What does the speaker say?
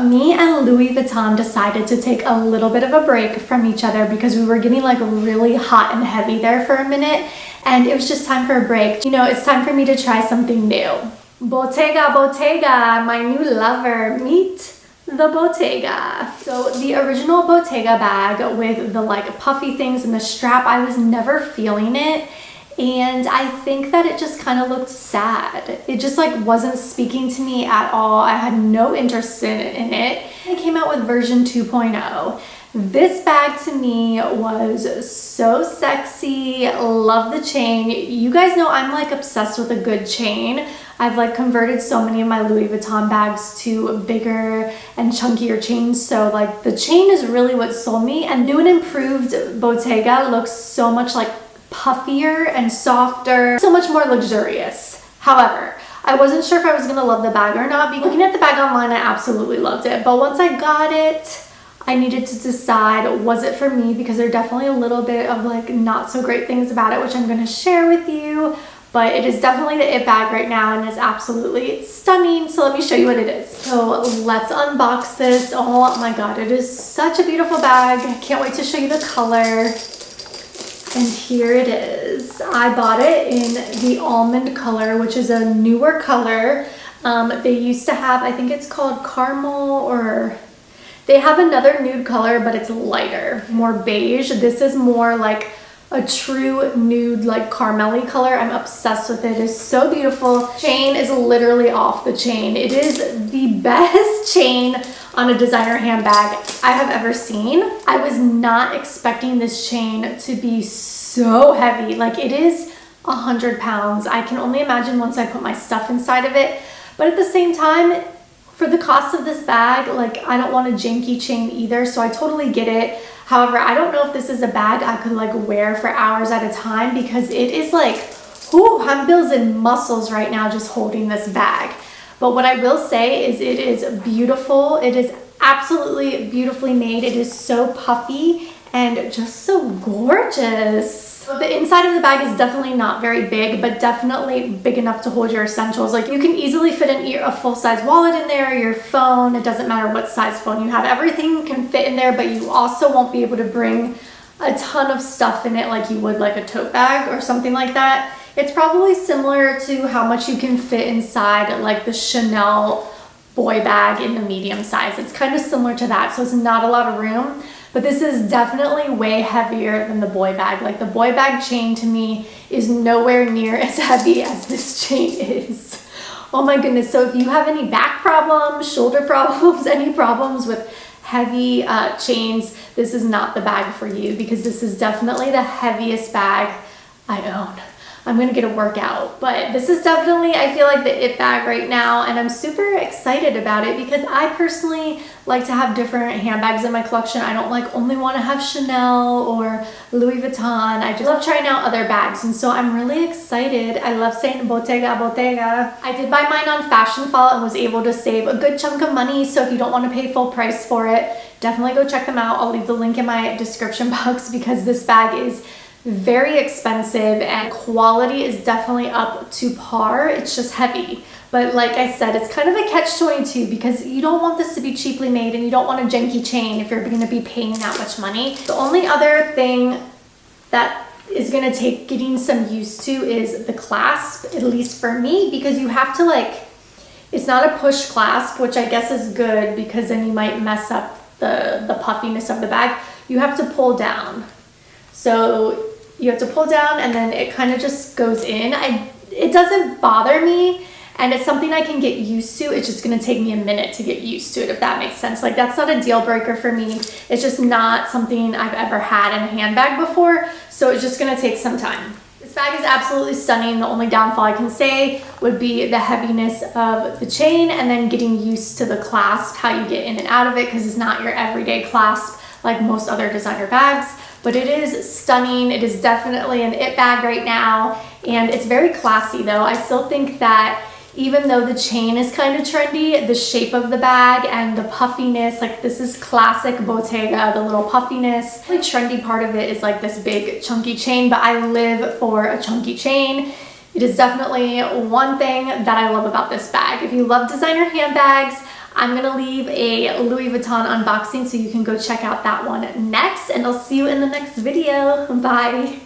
me and Louis Vuitton decided to take a little bit of a break from each other because we were getting like really hot and heavy there for a minute, and it was just time for a break. You know, it's time for me to try something new. Bottega, Bottega, my new lover, meet the Bottega. So the original Bottega bag with the like puffy things and the strap, I was never feeling it. And I think that it just kind of looked sad. It just like wasn't speaking to me at all. I had no interest in it. It came out with version 2.0. This bag to me was so sexy. Love the chain. You guys know I'm like obsessed with a good chain. I've like converted so many of my Louis Vuitton bags to bigger and chunkier chains. So like the chain is really what sold me, and new and improved Bottega looks so much like puffier and softer, so much more luxurious. However, I wasn't sure if I was gonna love the bag or not. Looking at the bag online, I absolutely loved it. But once I got it, I needed to decide, was it for me? Because there are definitely a little bit of like not so great things about it, which I'm gonna share with you. But it is definitely the it bag right now, and it's absolutely stunning. So let me show you what it is. So let's unbox this. Oh my God, it is such a beautiful bag. Can't wait to show you the color. And here it is. I bought it in the almond color, which is a newer color. They used to have, I think it's called caramel, or they have another nude color, but it's lighter, more beige. This is more like a true nude, like caramel-y color. I'm obsessed with it. It is so beautiful. Chain is literally off the chain. It is the best chain on a designer handbag I have ever seen. I was not expecting this chain to be so heavy. Like, it is 100 pounds. I can only imagine once I put my stuff inside of it. But at the same time, for the cost of this bag, like, I don't want a janky chain either, so I totally get it. However, I don't know if this is a bag I could like wear for hours at a time, because it is like, whoo, I'm building muscles right now just holding this bag. But what I will say is it is beautiful. It is absolutely beautifully made. It is so puffy and just so gorgeous. The inside of the bag is definitely not very big, but definitely big enough to hold your essentials. Like, you can easily fit a full-size wallet in there, your phone. It doesn't matter what size phone you have. Everything can fit in there, but you also won't be able to bring a ton of stuff in it like you would like a tote bag or something like that. It's probably similar to how much you can fit inside like the Chanel boy bag in the medium size. It's kind of similar to that, so it's not a lot of room. But this is definitely way heavier than the boy bag. Like, the boy bag chain to me is nowhere near as heavy as this chain is. Oh my goodness. So if you have any back problems, shoulder problems, any problems with heavy chains, this is not the bag for you, because this is definitely the heaviest bag I own. I'm gonna get a workout, but this is definitely, I feel like, the it bag right now, and I'm super excited about it because I personally like to have different handbags in my collection. I don't like only want to have Chanel or Louis Vuitton. I just love trying out other bags, and so I'm really excited. I love saying Bottega, Bottega. I did buy mine on Fashion Fall and was able to save a good chunk of money, so if you don't want to pay full price for it, definitely go check them out. I'll leave the link in my description box, because this bag is very expensive and quality is definitely up to par. It's just heavy. But like I said, it's kind of a catch-22, because you don't want this to be cheaply made and you don't want a janky chain if you're going to be paying that much money. The only other thing that is going to take getting some used to is the clasp, at least for me, because you have to like, it's not a push clasp, which I guess is good because then you might mess up the puffiness of the bag. You have to pull down. So you have to pull down and then it kind of just goes in. It doesn't bother me, and it's something I can get used to. It's just gonna take me a minute to get used to it, if that makes sense. Like, that's not a deal breaker for me. It's just not something I've ever had in a handbag before, so it's just gonna take some time. This bag is absolutely stunning. The only downfall I can say would be the heaviness of the chain, and then getting used to the clasp, how you get in and out of it, because it's not your everyday clasp like most other designer bags. But it is stunning. It is definitely an it bag right now, and it's very classy though. I still think that even though the chain is kind of trendy, the shape of the bag and the puffiness, like, this is classic Bottega, the little puffiness. The trendy part of it is like this big chunky chain, but I live for a chunky chain. It is definitely one thing that I love about this bag. If you love designer handbags, I'm gonna leave a Louis Vuitton unboxing so you can go check out that one next, and I'll see you in the next video. Bye.